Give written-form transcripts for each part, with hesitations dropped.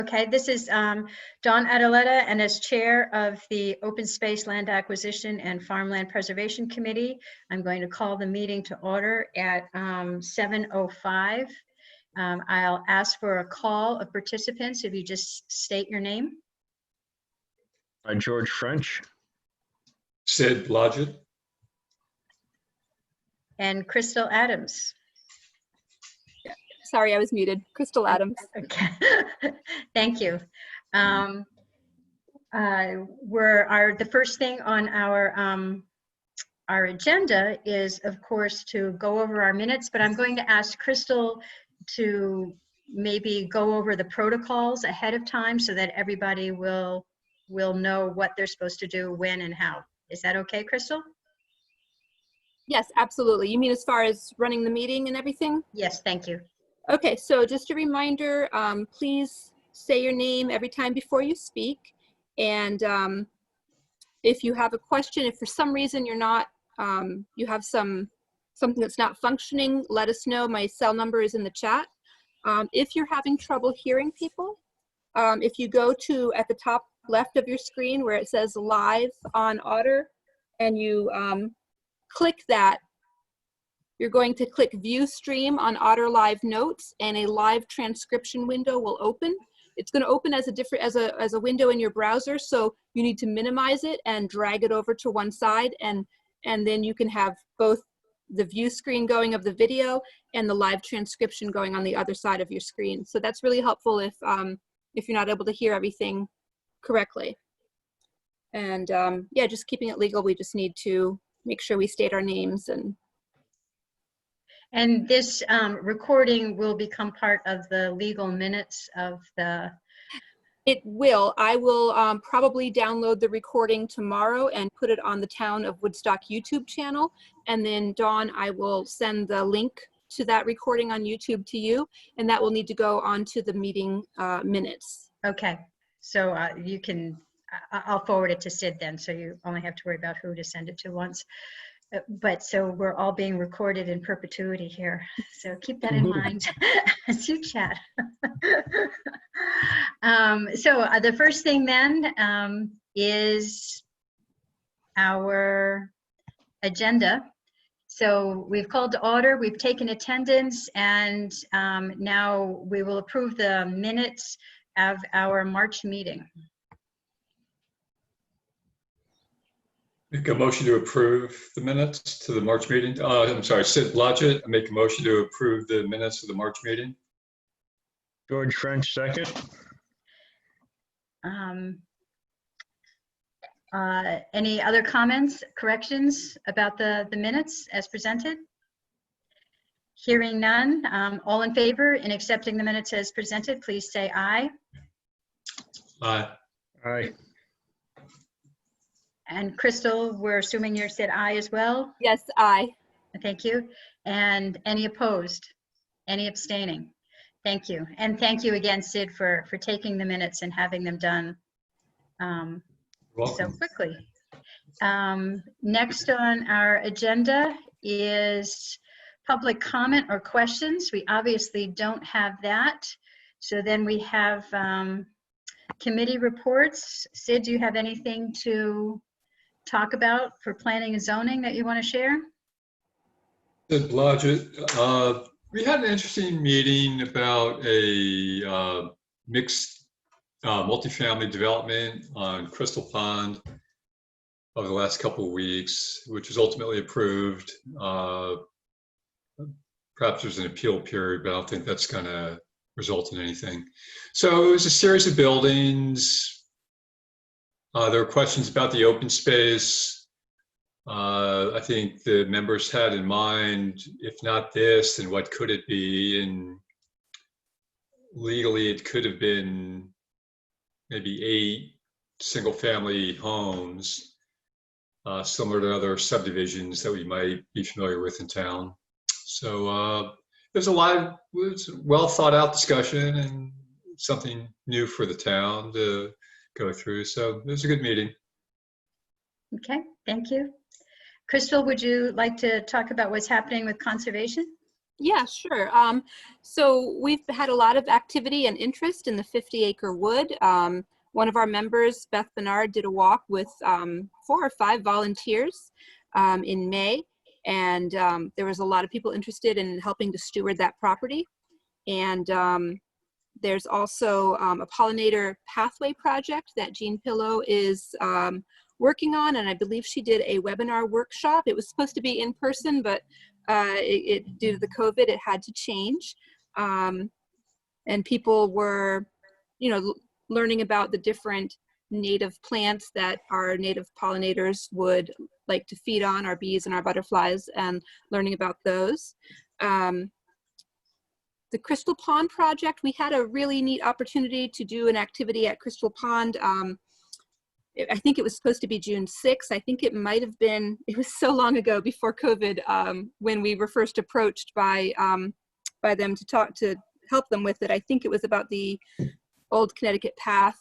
Okay, this is Dawn Adaletta, and as chair of the Open Space Land Acquisition and Farmland Preservation Committee, I'm going to call the meeting to order at 7:05. I'll ask for a call of participants if you just state your name. George French. Sid Blodgett. And Crystal Adams. Sorry, I was muted. Crystal Adams. Okay, thank you. The first thing on our agenda is, of course, to go over our minutes, but I'm going to ask Crystal to maybe go over the protocols ahead of time so that everybody will know what they're supposed to do, when and how. Is that okay, Crystal? Yes, absolutely. You mean as far as running the meeting and everything? Yes, thank you. Okay, so just a reminder, please say your name every time before you speak. And if you have a question, if for some reason you're not, you have something that's not functioning, let us know. My cell number is in the chat. If you're having trouble hearing people, if you go to at the top left of your screen where it says live on Otter and you click that, you're going to click view stream on Otter Live Notes and a live transcription window will open. It's going to open as a window in your browser, so you need to minimize it and drag it over to one side, and then you can have both the view screen going of the video and the live transcription going on the other side of your screen. So that's really helpful if you're not able to hear everything correctly. And yeah, just keeping it legal, we just need to make sure we state our names. And this recording will become part of the legal minutes of the... It will. I will probably download the recording tomorrow and put it on the Town of Woodstock YouTube channel. And then Dawn, I will send the link to that recording on YouTube to you, and that will need to go onto the meeting minutes. Okay, so you can, I'll forward it to Sid then, so you only have to worry about who to send it to once. But so we're all being recorded in perpetuity here. So keep that in mind as you chat. So the first thing then is our agenda. So we've called to order, we've taken attendance, and now we will approve the minutes of our March meeting. Make a motion to approve the minutes to the March meeting. I'm sorry, Sid Blodgett. I make a motion to approve the minutes of the March meeting. George French, second. Any other comments, corrections about the minutes as presented? Hearing none, all in favor in accepting the minutes as presented, please say aye. Aye. Aye. And Crystal, we're assuming you said aye as well? Yes, aye. Thank you. And any opposed? Any abstaining? Thank you. And thank you again, Sid, for taking the minutes and having them done so quickly. Next on our agenda is public comment or questions. We obviously don't have that. So then we have committee reports. Sid, do you have anything to talk about for planning and zoning that you want to share? Sid Blodgett. We had an interesting meeting about a mixed multifamily development on Crystal Pond over the last couple of weeks, which was ultimately approved. Perhaps there's an appeal period, but I don't think that's going to result in anything. So it was a series of buildings. There were questions about the open space. I think the members had in mind, if not this, then what could it be? And legally, it could have been maybe 8 single-family homes, similar to other subdivisions that we might be familiar with in town. So there's a well thought out discussion and something new for the town to go through. So it was a good meeting. Okay, thank you. Crystal, would you like to talk about what's happening with conservation? Yeah, sure. So we've had a lot of activity and interest in the 50-acre wood. One of our members, Beth Bernard, did a walk with 4 or 5 volunteers in May, and there was a lot of people interested in helping to steward that property. And there's also a pollinator pathway project that Jean Pillow is working on, and I believe she did a webinar workshop. It was supposed to be in person, but due to the COVID, it had to change. And people were, learning about the different native plants that our native pollinators would like to feed on, our bees and our butterflies, and learning about those. The Crystal Pond project, we had a really neat opportunity to do an activity at Crystal Pond. I think it was supposed to be June 6th. I think it might have been, it was so long ago before COVID, when we were first approached by them to help them with it. I think it was about the old Connecticut Path,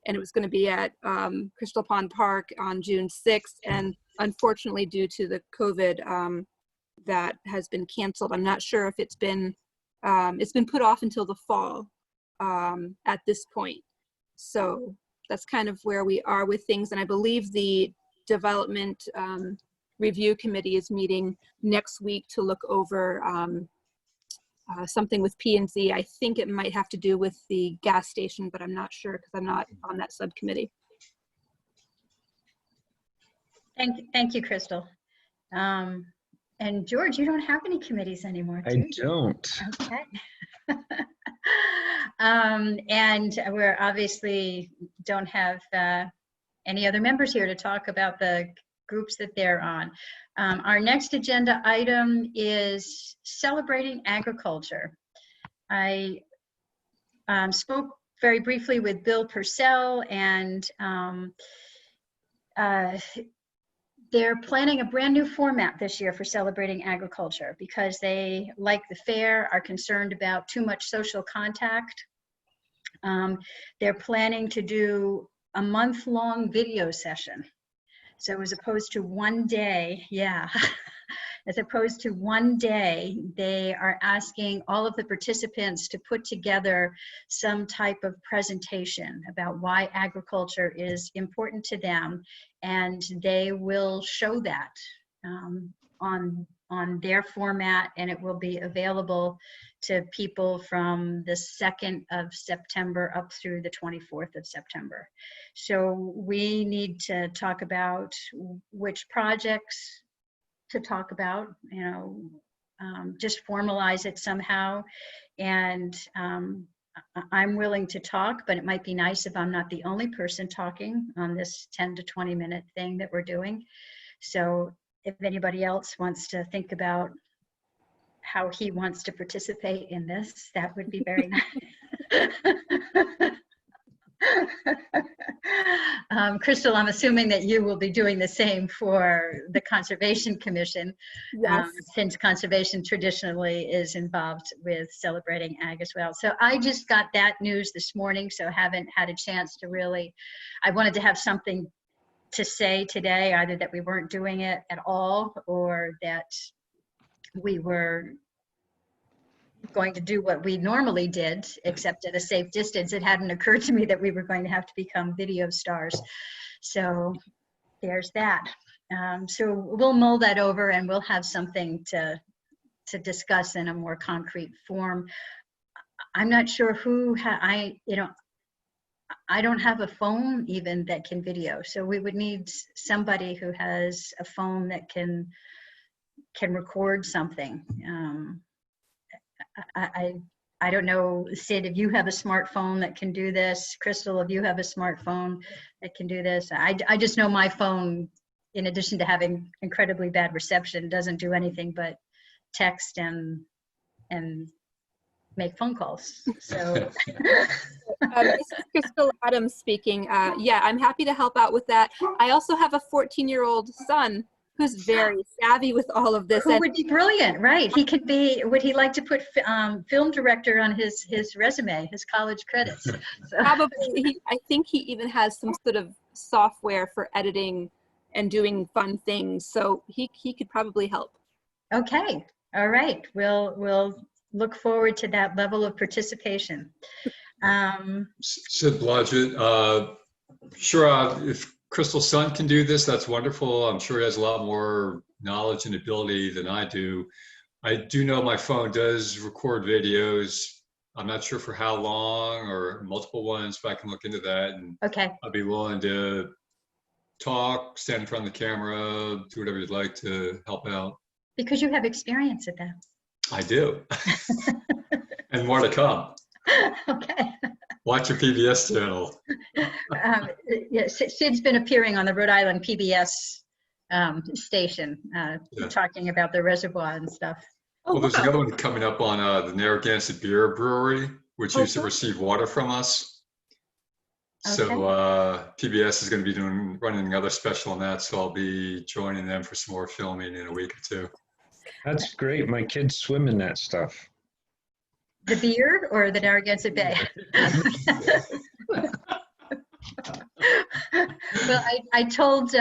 and it was going to be at Crystal Pond Park on June 6th. And unfortunately, due to the COVID, that has been canceled. I'm not sure if it's been put off until the fall at this point. So that's kind of where we are with things. And I believe the development review committee is meeting next week to look over something with P&Z. I think it might have to do with the gas station, but I'm not sure because I'm not on that subcommittee. Thank you, Crystal. And George, you don't have any committees anymore, do I you? don't. Okay. And we're obviously don't have any other members here to talk about the groups that they're on. Our next agenda item is celebrating agriculture. I spoke very briefly with Bill Purcell, and they're planning a brand new format this year for celebrating agriculture because they, like the fair, are concerned about too much social contact. They're planning to do a month-long video session. So as opposed to one day, as opposed to one day, they are asking all of the participants to put together some type of presentation about why agriculture is important to them, and they will show that on their format, and it will be available to people from the 2nd of September up through the 24th of September. So we need to talk about which projects to talk about, just formalize it somehow. And I'm willing to talk, but it might be nice if I'm not the only person talking on this 10 to 20 minute thing that we're doing. So if anybody else wants to think about how he wants to participate in this, that would be very nice. Crystal, I'm assuming that you will be doing the same for the Conservation Commission, Yes. since conservation traditionally is involved with celebrating ag as well. So I just got that news this morning, so haven't had a chance to really, I wanted to have something to say today, either that we weren't doing it at all or that we were going to do what we normally did, except at a safe distance. It hadn't occurred to me that we were going to have to become video stars. So there's that. So we'll mull that over and we'll have something to discuss in a more concrete form. I'm not sure who I don't have a phone even that can video. So we would need somebody who has a phone that can record something. I don't know, Sid, if you have a smartphone that can do this. Crystal, if you have a smartphone that can do this. I just know my phone, in addition to having incredibly bad reception, doesn't do anything but text and make phone calls. So This is Crystal Adams speaking. Yeah, I'm happy to help out with that. I also have a 14-year-old son who's very savvy with all of this. Who would be brilliant, right? He could be, would he like to put film director on his resume, his college credits? So. Probably, I think he even has some sort of software for editing and doing fun things. So he could probably help. Okay, All right, we'll look forward to that level of participation. Sid Blodgett, sure, if Crystal's son can do this, that's wonderful. I'm sure he has a lot more knowledge and ability than I do. I do know my phone does record videos. I'm not sure for how long or multiple ones, but I can look into that. And Okay, I'd be willing to talk, stand in front of the camera, do whatever you'd like to help out. because you have experience at that. I do. And more to come. Okay. Watch your PBS channel. Yeah, Sid's been appearing on the Rhode Island PBS station, talking about the reservoir and stuff. Oh, Well, there's wow. another one coming up on the Narragansett Beer Brewery, which Oh, used to cool. receive water from us. So Okay. PBS is going to be running another special on that. So I'll be joining them for some more filming in a week or two. That's great. My kids swim in that stuff. The beer or the Narragansett Bay? Well, I told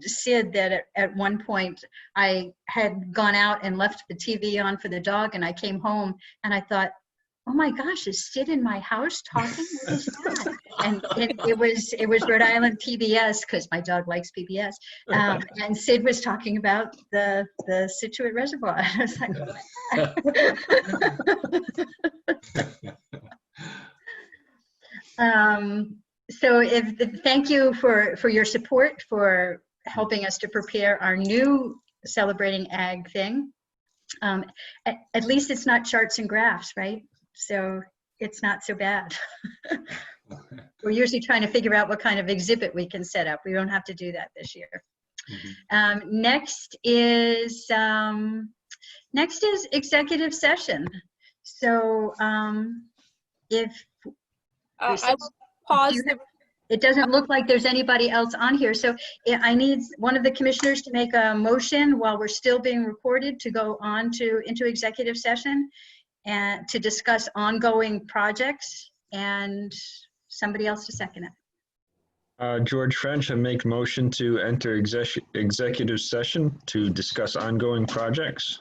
Sid that at one point I had gone out and left the TV on for the dog, and I came home and I thought, oh my gosh, is Sid in my house talking? What is that? And it was Rhode Island PBS, because my dog likes PBS. And Sid was talking about the Scituate Reservoir. I was like, so thank you for your support, for helping us to prepare our new Celebrating Ag thing. At least it's not charts and graphs, right? So it's not so bad. We're usually trying to figure out what kind of exhibit we can set up. We don't have to do that this year. Mhm. Next is executive session. So if I will pause. it doesn't look like there's anybody else on here, so I need one of the commissioners to make a motion while we're still being recorded to go on into executive session and to discuss ongoing projects, and somebody else to second it. George French, I make motion to enter executive session to discuss ongoing projects.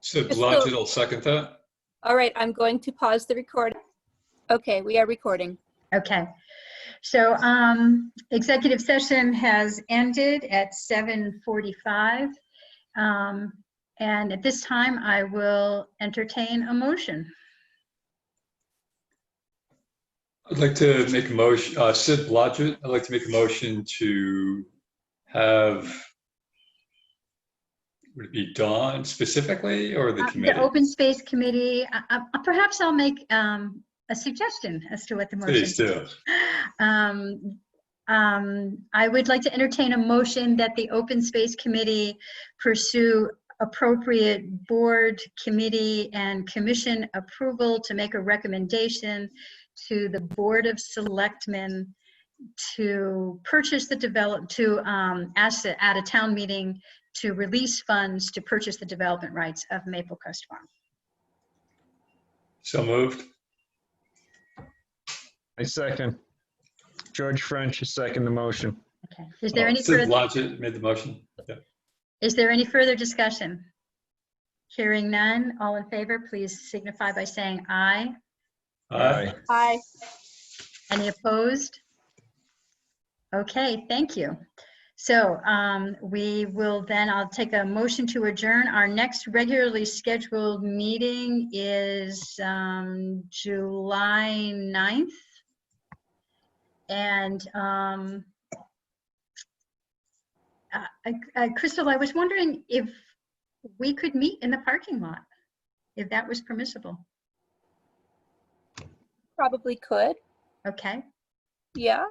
So Blodgett will second that. All right, I'm going to pause the recording. Okay, we are recording. Okay, so executive session has ended at 7:45. And at this time, I will entertain a motion. I'd like to make a motion, Sid Blodgett, I'd like to make a motion to have, would it be Dawn specifically or the The committee? Open Space Committee, perhaps I'll make a suggestion as to what the motion Please do. I would like to entertain a motion that the Open Space Committee pursue appropriate board, committee, and commission approval to make a recommendation to the Board of Selectmen to purchase ask at a town meeting to release funds to purchase the development rights of Maple Crest Farm. So moved. I second. George French, I second the motion. Okay. Is there any Sid further? Blodgett made the motion. Yeah. Is there any further discussion? Hearing none, all in favor, please signify by saying aye. Aye. Hi. Any opposed? Okay, thank you. So we will then, I'll take a motion to adjourn. Our next regularly scheduled meeting is July 9th. And Crystal, I was wondering if we could meet in the parking lot, if that was permissible. Probably could. Okay, Yeah.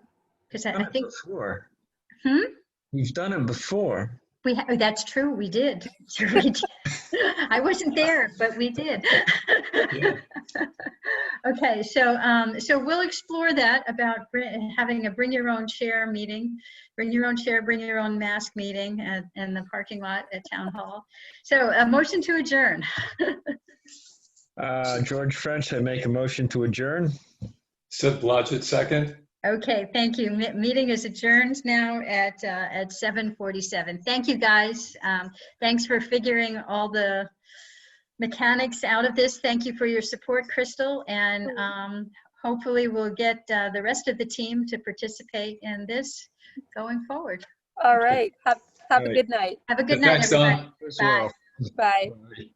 because Done I it think, before. hmm? You've done it before. That's true, we did. Sure we did. I wasn't there, but we did. Yeah. Okay, so we'll explore that about having a bring your own chair meeting, bring your own chair, bring your own mask meeting in the parking lot at Town Hall. So a motion to adjourn. George French, I make a motion to adjourn. Sid Blodgett, second. Okay, thank you. Meeting is adjourned now at 7:47. Thank you, guys. Thanks for figuring all the mechanics out of this. Thank you for your support, Crystal, and hopefully we'll get the rest of the team to participate in this going forward. All right. Have All a right. good night. Have a good night, Thanks, everybody. Don. As Bye. well. Bye. Bye.